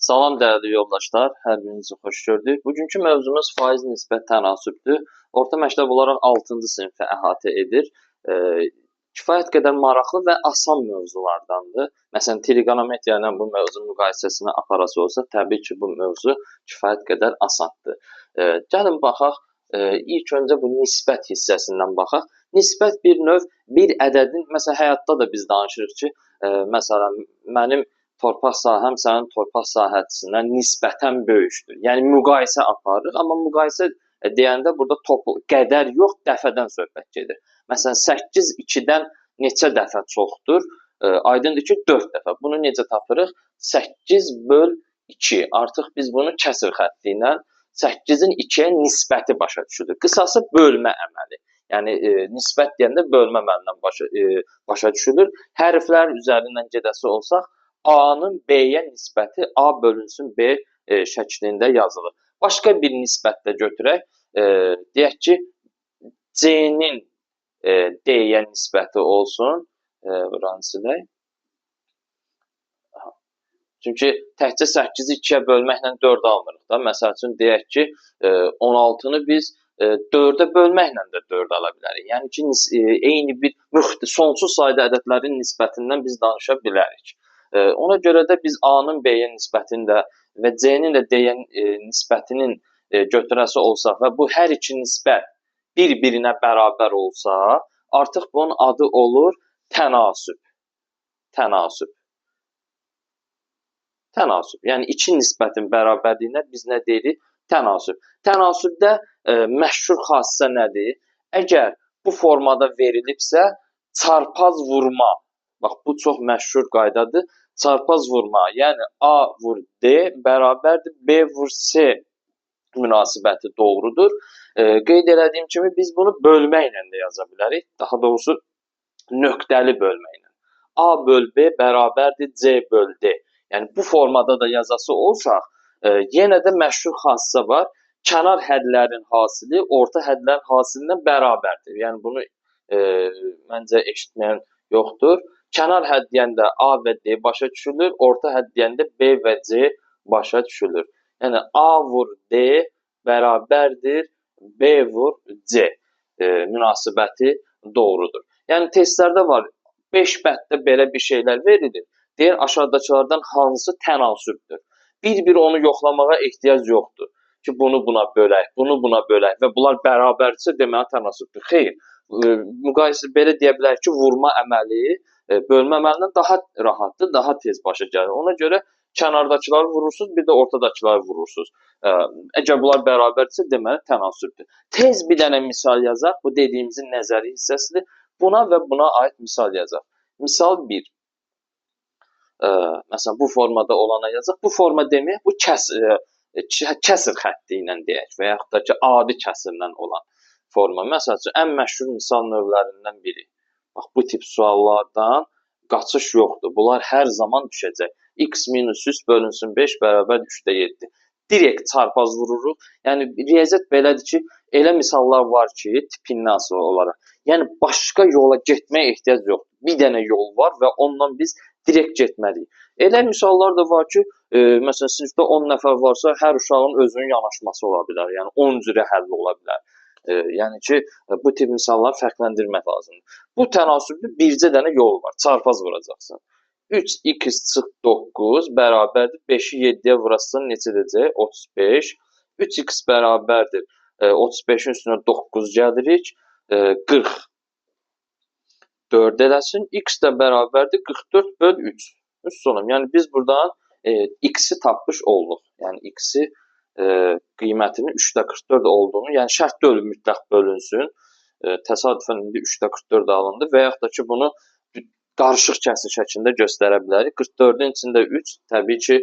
Salam dəyərli yoldaşlar, hər birinizi xoş gördük. Bugünkü mövzumuz faiz nisbət tənasübdür. Orta məktəb olaraq 6-cı sinfi əhatə edir. Kifayət qədər maraqlı və asan mövzulardandır. Məsələn, trigonometriya ilə bu mövzunun müqayisəsini aparası olsa, təbii ki, bu mövzu kifayət qədər asandır. Gəlin baxaq, ilk öncə bu nisbət hissəsindən baxaq. Nisbət bir növ bir ədədin, məsələn, həyatda da biz danışırıq ki, məsələn, mənim torpaq sahəm sənin torpaq sahəsindən nisbətən böyükdür. Yəni müqayisə aparırıq, amma müqayisə deyəndə burada qədər yox, dəfədən söhbət gedir. Məsələn, 8 2-dən neçə dəfə çoxdur? Aydındır ki, 4 dəfə. Bunu necə tapırıq? 8 böl 2. Artıq biz bunu kəsr xətti ilə 8-in 2-yə nisbəti başa düşülür. Qısası bölmə əməli. Yəni nisbət deyəndə bölmə əməlindən başa düşülür. Hərflər üzərindən gedəsi olsaq, A-nın B-yə nisbəti A bölünsün B şəklində yazılır. Başqa bir nisbət də götürək. Deyək ki, C-nin D-yə nisbəti olsun. Buranı silək. Çünki təkcə 8-i 2-yə bölməklə 4 almırıq da. Məsəl üçün, deyək ki, 16-nı biz 4-ə bölməklə də 4 ala bilərik. Yəni ki, eyni bir sonsuz sayda ədədlərin nisbətindən biz danışa bilərik. Ona görə də biz A-nın B-yə nisbətini də və C-nin də D-yə nisbətinin götürəsi olsaq və bu hər iki nisbət bir-birinə bərabər olsa, artıq bunun adı olur tənasüb. Tənasüb. Tənasüb. Yəni iki nisbətin bərabərliyinə biz nə deyirik? Tənasüb. Tənasübdə məşhur xassisə nədir? Əgər bu formada verilibsə, çarpaz vurma. Bax, bu çox məşhur qaydadır. Çarpaz vurma, yəni A vur D bərabərdir B vur C münasibəti doğrudur. Qeyd elədiyim kimi biz bunu bölməklə də yaza bilərik. Daha doğrusu nöqtəli bölməklə. A böl B bərabərdir C böl D. Yəni bu formada da yazası olsaq, yenə də məşhur xassisə var. Kənar hədlərin hasili orta hədlərin hasilindən bərabərdir. Yəni bunu məncə eşitməyən yoxdur. Kənar hədd deyəndə A və D başa düşülür, orta hədd deyəndə B və C başa düşülür. Yəni A vur D bərabərdir B vur C münasibəti doğrudur. Yəni testlərdə var, 5 bənddə belə bir şeylər verilir. Deyir, aşağıdakılardan hansı tənasübdür? Bir-bir onu yoxlamağa ehtiyac yoxdur ki, bunu buna bölək, bunu buna bölək və bunlar bərabərdirsə deməli tənasübdür. Xeyr, müqayisə belə deyə bilər ki, vurma əməli bölmə əməlindən daha rahatdır, daha tez başa gəlir. Ona görə kənardakıları vurursunuz, bir də ortadakıları vurursunuz. Əgər bunlar bərabərdirsə, deməli tənasübdür. Tez bir dənə misal yazaq, bu dediyimizin nəzəri hissəsidir. Buna və buna aid misal yazaq. Misal 1. Məsələn, bu formada olana yazaq. Bu forma demək, bu kəsr xətti ilə deyək və yaxud da ki, adi kəsrlə olan forma. Məsəl üçün, ən məşhur misal növlərindən biri. Bax, bu tip suallardan qaçış yoxdur. Bunlar hər zaman düşəcək. X minus 3 bölünsün 5 bərabər 3-də 7. Direkt çarpaz vururuq. Yəni, riyaziyyat belədir ki, elə misallar var ki, tipindən asılı olaraq. Yəni, başqa yola getməyə ehtiyac yoxdur. Bir dənə yol var və ondan biz direkt getməliyik. Elə misallar da var ki, məsələn, sinifdə 10 nəfər varsa, hər uşağın özünün yanaşması ola bilər. Yəni, 10 cürə həll ola bilər. Yəni ki, bu tip misalları fərqləndirmək lazımdır. Bu tənasübdə bircə dənə yol var. Çarpaz vuracaqsan. 3x çıx 9 bərabərdir. 5-i 7-yə vuracaqsan neçə edəcək? 35. 3x bərabərdir. 35-in üstünə 9 gəlirik. 40. 4 eləsin. X də bərabərdir. 44 böl 3. Yəni biz buradan x-i tapmış olduq. Yəni x-i qiymətinin 3-də 44 olduğunu, yəni şərt deyil mütləq bölünsün. Təsadüfən indi 3-də 44 alındı və yaxud da ki, bunu qarışıq kəsr şəklində göstərə bilərik. 44-ün içində 3, təbii ki,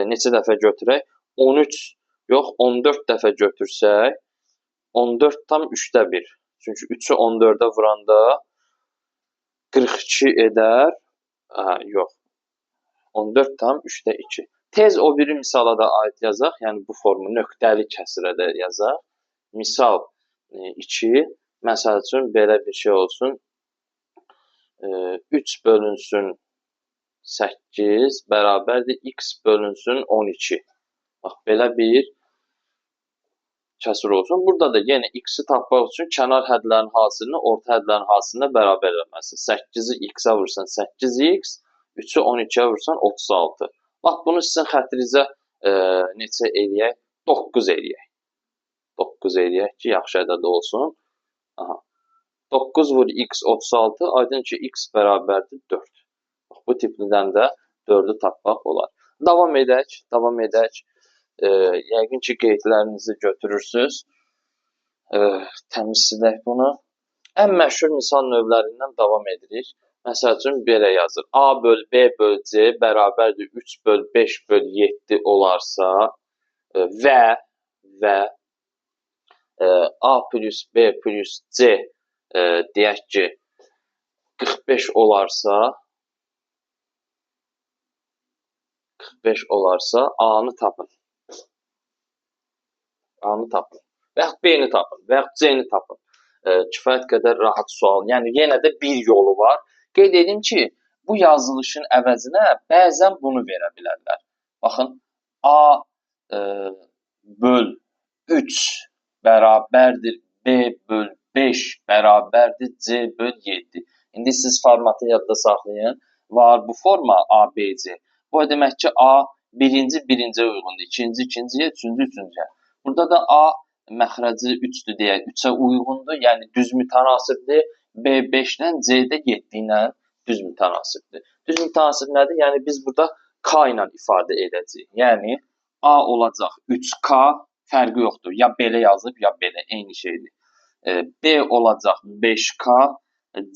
neçə dəfə götürək? 13, yox, 14 dəfə götürsək, 14 tam 3-də 1. Çünki 3-ü 14-ə vuranda 42 edər. Yox, 14 tam 3-də 2. Tez o biri misala da aid yazaq, yəni bu formu nöqtəli kəsrə də yazaq. Misal 2, məsəl üçün belə bir şey olsun. 3 bölünsün 8 bərabərdir x bölünsün 12. Bax, belə bir kəsr olsun. Burada da yenə x-i tapmaq üçün kənar hədlərin hasilini orta hədlərin hasilinə bərabər eləməlisin. 8-i x-ə vursan 8x, 3-ü 12-yə vursan 36. Bax, bunu sizin xətrinizə neçə eləyək? 9 eləyək. 9 eləyək ki, yaxşı ədəd olsun. Aha. 9 vur x 36, aydın ki, x bərabərdir 4. Bax, bu tiplidən də 4-ü tapmaq olar. Davam edək, davam edək. Yəqin ki, qeydlərinizi götürürsünüz. Təmiz silək bunu. Ən məşhur misal növlərindən davam edirik. Məsəl üçün, belə yazır. A böl B böl C bərabərdir 3 böl 5 böl 7 olarsa və A plus B plus C deyək ki, 45 olarsa, A-nı tapın. A-nı tapın. Və yaxud B-ni tapın. Və yaxud C-ni tapın. Kifayət qədər rahat sual. Yəni, yenə də bir yolu var. Qeyd edim ki, bu yazılışın əvəzinə bəzən bunu verə bilərlər. Baxın, A böl 3 bərabərdir B böl 5 bərabərdir C böl 7. İndi siz formatı yadda saxlayın. Var bu forma A, B, C. Bu demək ki, A birinciyə uyğundur, ikinciyə, üçüncüyə. Burada da A məxrəci 3-dür deyə 3-ə uyğundur, yəni düz mütənasibdir. B 5 ilə, C də 7 ilə düz mütənasibdir. Düz mütənasib nədir? Yəni biz burada K ilə ifadə edəcəyik. Yəni A olacaq 3K, fərqi yoxdur. Ya belə yazıb, ya belə, eyni şeydir. B olacaq 5K,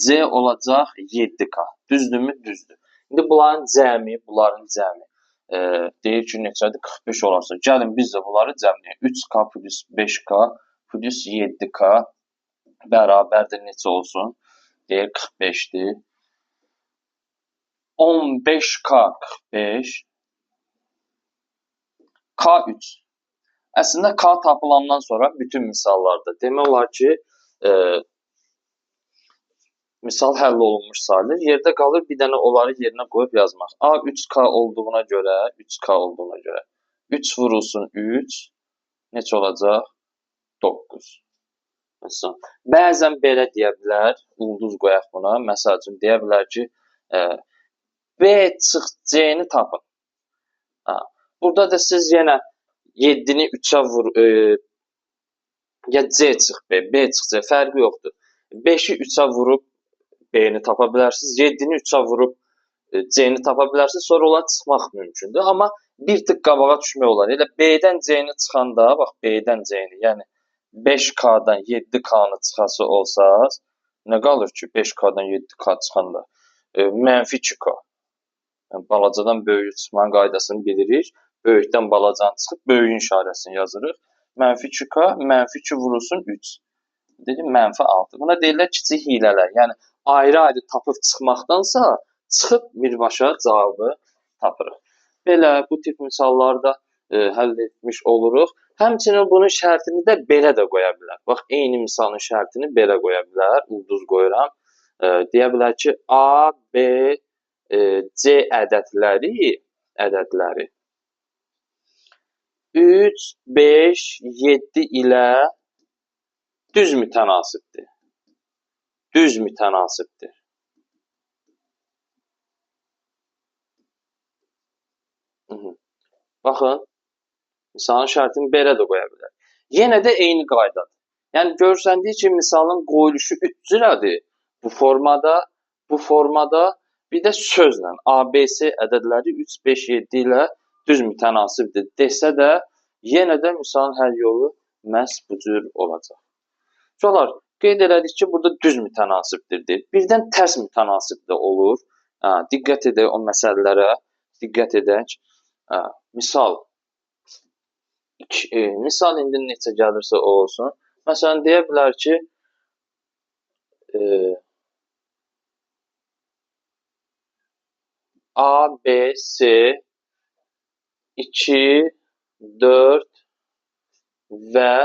C olacaq 7K. Düzdürmü? Düzdür. İndi bunların cəmi deyir ki, neçədir? 45 olarsa. Gəlin biz də bunları cəmləyək. 3K plus 5K plus 7K bərabərdir neçə olsun? Deyir 45-dir. 15K 45 K3. Əslində K tapılandan sonra bütün misallarda demək olar ki, misal həll olunmuş sayılır. Yerdə qalır bir dənə onları yerinə qoyub yazmaq. A 3K olduğuna görə 3 vurulsun 3 neçə olacaq? 9. Məsələn, bəzən belə deyə bilər, ulduz qoyaq buna. Məsəl üçün deyə bilər ki, B çıx C-ni tapın. Burada da siz yenə 7-ni 3-ə vur, ya C çıx B, B çıx C, fərqi yoxdur. 5-i 3-ə vurub B-ni tapa bilərsiniz. 7-ni 3-ə vurub C-ni tapa bilərsiniz. Sonra onlar çıxmaq mümkündür. Amma bir tık qabağa düşmək olar. Elə B-dən C-ni çıxanda, bax B-dən C-ni, yəni 5K-dan 7K-nı çıxası olsaz, nə qalır ki 5K-dan 7K çıxanda? Mənfi 2K. Yəni, balacadan böyüyü çıxmanın qaydasını bilirik. Böyükdən balacanı çıxıb, böyüyün işarəsini yazırıq. Mənfi 2K, mənfi 2 vurulsun 3. Dedim, mənfi 6. Buna deyirlər kiçik hilələr. Yəni, ayrı-ayrı tapıb çıxmaqdansa, çıxıb birbaşa cavabı tapırıq. Belə, bu tip misallarda həll etmiş oluruq. Həmçinin bunun şərtini də belə də qoya bilər. Bax, eyni misalın şərtini belə qoya bilər. Ulduz qoyuram. Deyə bilər ki, A, B, C ədədləri 3, 5, 7 ilə düz mütənasibdir. Düz mütənasibdir. Baxın, misalın şərtini belə də qoya bilər. Yenə də eyni qaydadır. Yəni, görsəndiyi ki, misalın qoyuluşu 3 cürədir. Bu formada bir də sözlə ABC ədədləri 3, 5, 7 ilə düz mütənasibdir desə də, yenə də misalın həll yolu məhz bu cür olacaq. Solar, qeyd elədik ki, burada düz mütənasibdir deyil. Birdən tərs mütənasib də olur. Diqqət edək o məsələlərə, diqqət edək. Misal indi necə gəlirsə o olsun. Məsələn, deyə bilər ki, A, B, C 2, 4 və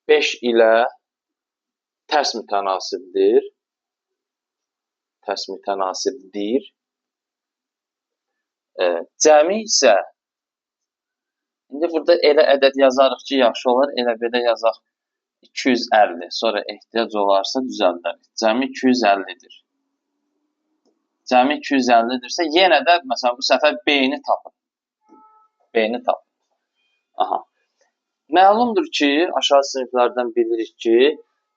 5 ilə tərs mütənasibdir. tərs mütənasibdir. Cəmi isə indi burada elə ədəd yazarıq ki, yaxşı olar, elə belə yazaq 250. Sonra ehtiyac olarsa düzəldərik. Cəmi 250-dir. Cəmi 250-dirsə, yenə də məsələn bu səfər B-ni tapın. B-ni tapın. Aha. Məlumdur ki, aşağı siniflərdən bilirik ki,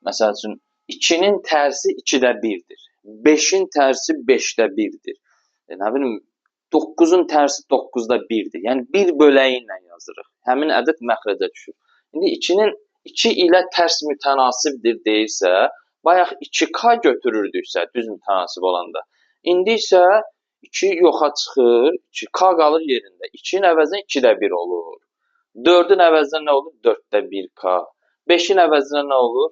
məsəl üçün 2-nin tərsi 2-də 1-dir. 5-in tərsi 5-də 1-dir. Nə bilim, 9-un tərsi 9-da 1-dir. Yəni 1 böləyi ilə yazırıq. Həmin ədəd məxrəcə düşür. İndi 2-nin 2 ilə tərs mütənasibdir deyirsə, bayaq 2K götürürdüksə, düz mütənasib olanda. İndi isə 2 yoxa çıxır, 2K qalır yerində. 2-nin əvəzinə 2-də 1 olur. 4-ün əvəzinə nə olur? 4-də 1K. 5-in əvəzinə nə olur?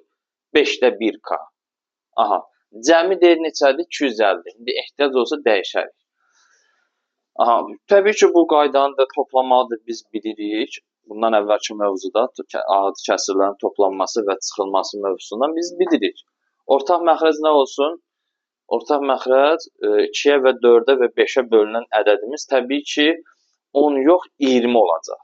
5-də 1K. Aha. Cəmi deyir neçədir? 250. İndi ehtiyac olsa dəyişərik. Aha. Təbii ki, bu qaydanı da toplamalıdır biz bilirik. Bundan əvvəlki mövzuda adi kəsirlərin toplanması və çıxılması mövzusundan biz bilirik. Ortaq məxrəc nə olsun? Ortaq məxrəc 2-yə və 4-ə və 5-ə bölünən ədədimiz təbii ki 10 yox 20 olacaq.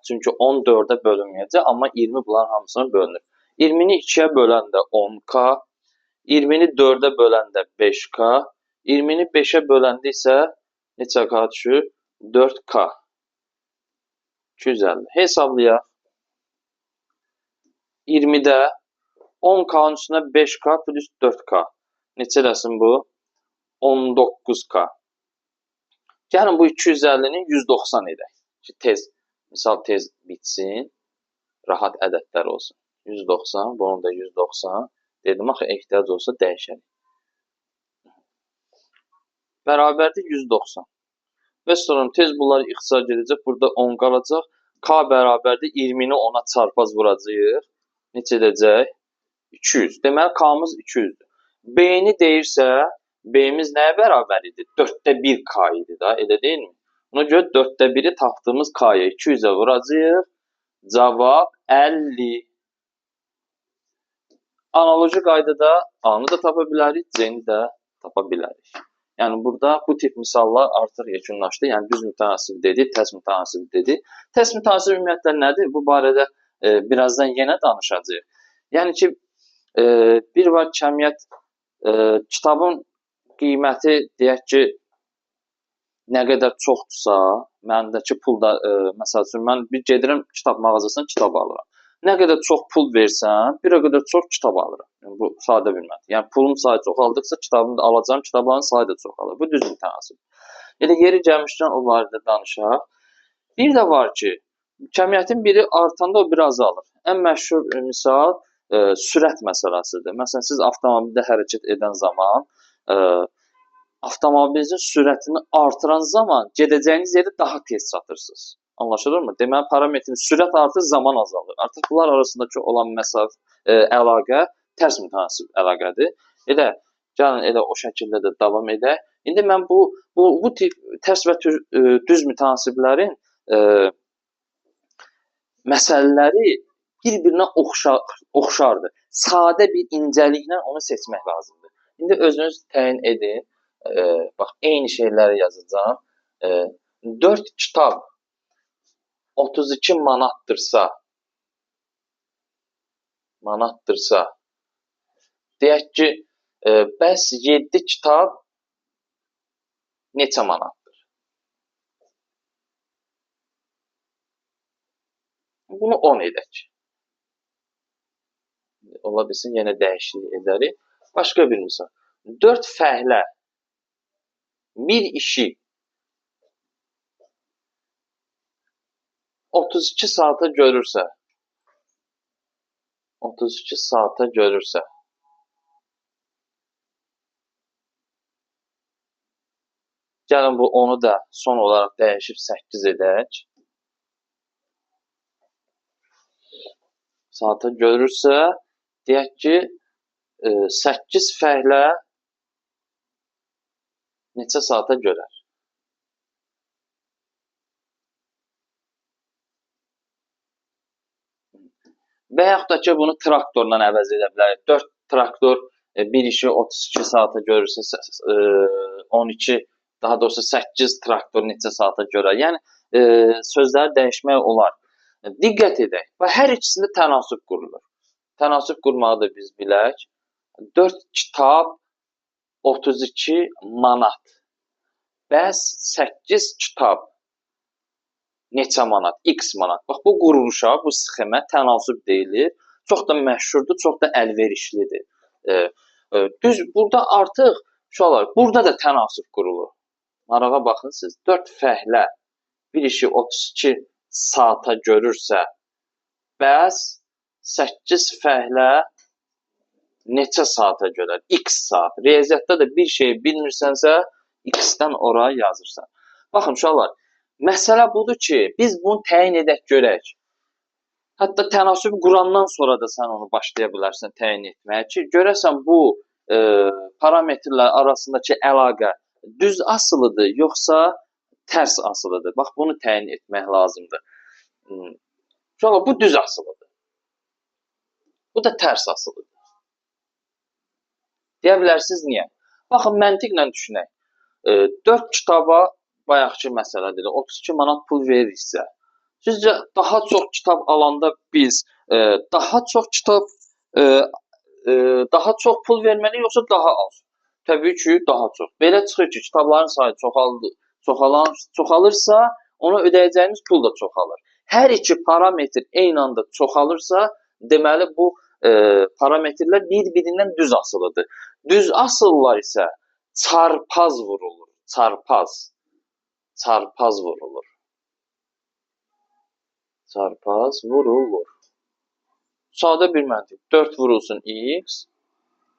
Çünki 10 4-ə bölünməyəcək, amma 20 bunların hamısına bölünür. 20-ni 2-yə böləndə 10K, 20-ni 4-ə böləndə 5K, 20-ni 5-ə böləndə isə neçə K düşür? 4K. 250. Hesablayaq. 20-də 10K-nın üstünə 5K plus 4K. Neçə eləsin bu? 19K. Gəlin bu 250-ni 190 edək. Ki, tez, misal tez bitsin. Rahat ədədlər olsun. 190, bunun da 190. Dedim, axı, ehtiyac olsa dəyişərik. Bərabərdir 190. Və sonra tez bunları ixtisar gedəcək. Burada 10 qalacaq. K bərabərdir 20-ni 10-a çarpaz vuracaq. Neçə edəcək? 200. Deməli, K-mız 200-dür. B-ni deyirsə, B-miz nəyə bərabər idi? 4-də 1 K idi da, elə deyilmi? Buna görə 4-də 1-i tapdığımız K-ya 200-ə vuracaq. Cavab 50. Analoji qaydada A-nı da tapa bilərik, C-ni də tapa bilərik. Yəni, burada bu tip misallar artıq yekunlaşdı. Yəni, düz mütənasib dedi, tərs mütənasib dedi. Tərs mütənasib ümumiyyətlə nədir? Bu barədə birazdan yenə danışacağıq. Yəni ki, bir var kəmiyyət, kitabın qiyməti deyək ki, nə qədər çoxdursa, məndəki pulda, məsəl üçün, mən bir gedirəm kitab mağazasına kitab alıram. Nə qədər çox pul versəm, bir o qədər çox kitab alıram. Yəni, bu sadə bilmədir. Yəni, pulum sayı çoxaldıqsa, kitabımda alacağım kitabların sayı da çoxalır. Bu düz mütənasib. Elə yeri gəlmişkən o barədə danışaq. Bir də var ki, kəmiyyətin biri artanda o biraz azalır. Ən məşhur misal sürət məsələsidir. Məsələn, siz avtomobildə hərəkət edən zaman avtomobilinizin sürətini artıran zaman gedəcəyiniz yerə daha tez çatırsınız. Anlaşılırmı? Deməli, parametrin sürət artır, zaman azalır. Artıq bunlar arasındakı olan əlaqə tərs mütənasib əlaqədir. Elə, gəlin elə o şəkildə də davam edək. İndi mən bu tip tərs və düz mütənasiblərin məsələləri bir-birinə oxşardır. Sadə bir incəliklə onu seçmək lazımdır. İndi özünüz təyin edin. Bax, eyni şeyləri yazacağım. 4 kitab 32 manatdırsa, deyək ki, bəs 7 kitab neçə manatdır? Bunu 10 edək. Ola bilsin, yenə dəyişiklik edərik. Başqa bir misal. 4 fəhlə bir işi 32 saata görürsə, gəlin bu onu da son olaraq dəyişib 8 edək. Saata görürsə, deyək ki, 8 fəhlə neçə saata görər? Və yaxud da ki, bunu traktorla əvəz edə bilərik. 4 traktor bir işi 32 saata görürsə 12, daha doğrusu 8 traktor neçə saata görə. Yəni sözləri dəyişmək olar. Diqqət edək. Və hər ikisində tənasüb qurulur. Tənasüb qurmağı da biz bilək. 4 kitab 32 manat. Bəs 8 kitab neçə manat? X manat. Bax, bu quruluşa, bu sxemə tənasüb deyilir. Çox da məşhurdur, çox da əlverişlidir. Düz, burada artıq uşaqlar, burada da tənasüb qurulur. Marağa baxın siz. 4 fəhlə bir işi 32 saata görürsə, bəs 8 fəhlə neçə saata görər? X saat. Riyaziyyatda da bir şeyi bilmirsənsə, X-dən oraya yazırsan. Baxın uşaqlar, məsələ budur ki, biz bunu təyin edək görək. Hətta tənasüb qurandan sonra da sən onu başlaya bilərsən təyin etməyə ki, görəsən bu parametrlər arasındakı əlaqə düz asılıdır, yoxsa tərs asılıdır. Bax, bunu təyin etmək lazımdır. Uşaqlar, bu düz asılıdır. Bu da tərs asılıdır. Deyə bilərsiniz, niyə? Baxın, məntiqlə düşünək. 4 kitaba bayaqki məsələdir, 32 manat pul verirsə, sizcə daha çox kitab alanda biz daha çox pul verməli, yoxsa daha az? Təbii ki, daha çox. Belə çıxır ki, kitabların sayı çoxalırsa, ona ödəyəcəyimiz pul da çoxalır. Hər iki parametr eyni anda çoxalırsa, deməli bu parametrlər bir-birindən düz asılıdır. Düz asıllar isə çarpaz vurulur. Çarpaz vurulur. Çarpaz vurulur. Sadə bir məntiq. 4 vurulsun x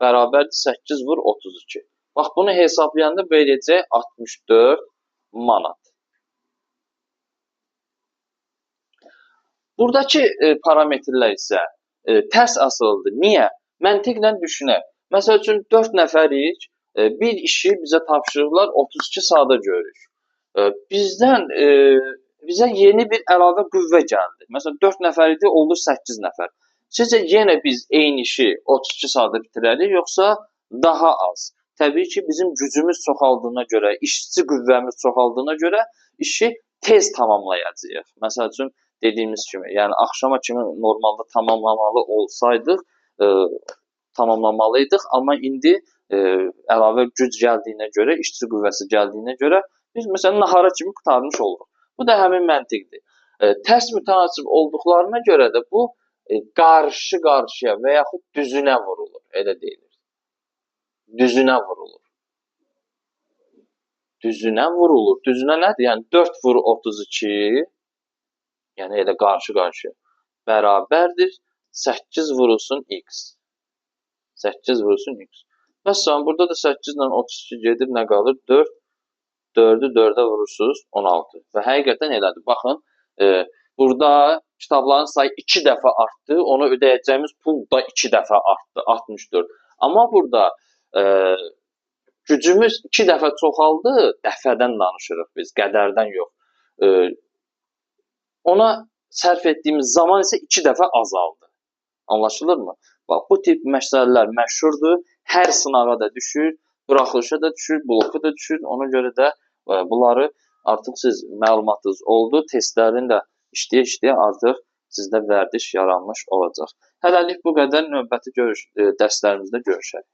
bərabərdir 8 vur 32. Bax, bunu hesablayanda verəcək 64 manat. Buradakı parametrlər isə tərs asılıdır. Niyə? Məntiqlə düşünək. Məsəl üçün 4 nəfərik, bir işi bizə tapşırıqlar 32 saata görürük. Bizə yeni bir əlavə qüvvə gəldi. Məsələn, 4 nəfər idi, oldu 8 nəfər. Sizcə yenə biz eyni işi 32 saata bitirərik, yoxsa daha az? Təbii ki, bizim gücümüz çoxaldığına görə, işçi qüvvəmiz çoxaldığına görə işi tez tamamlayacağıq. Məsəl üçün, dediyimiz kimi, yəni axşama kimi normalda tamamlamalı olsaydıq, tamamlamalıydıq, amma indi əlavə güc gəldiyinə görə, işçi qüvvəsi gəldiyinə görə biz məsələn nahara kimi qurtarmış oluruq. Bu da həmin məntiqdir. Tərs mütənasib olduqlarına görə də bu qarşı-qarşıya və yaxud düzünə vurulur, elə deyilir. Düzünə vurulur. Düzünə vurulur. Düzünə nədir? Yəni 4 vur 32, yəni elə qarşı-qarşıya bərabərdir 8 vurulsun x. 8 vurulsun x. Məsələn, burada da 8 ilə 32 gedir, nə qalır? 4. 4-ü 4-ə vurursunuz, 16. Və həqiqətən elədir. Baxın, burada kitabların sayı 2 dəfə artdı, ona ödəyəcəyimiz pul da 2 dəfə artdı, 64. Amma burada gücümüz 2 dəfə çoxaldı, dəfədən danışırıq biz, qədərdən yox. Ona sərf etdiyimiz zaman isə 2 dəfə azaldı. Anlaşılırmı? Bax, bu tip məsələlər məşhurdur, hər sınağa da düşür, buraxılışa da düşür, bloka da düşür. Ona görə də bunları artıq siz məlumatınız oldu. Testlərini də işləyə-işləyə artıq sizdə vərdiş yaranmış olacaq. Hələlik bu qədər, növbəti dərslərimizdə görüşərik.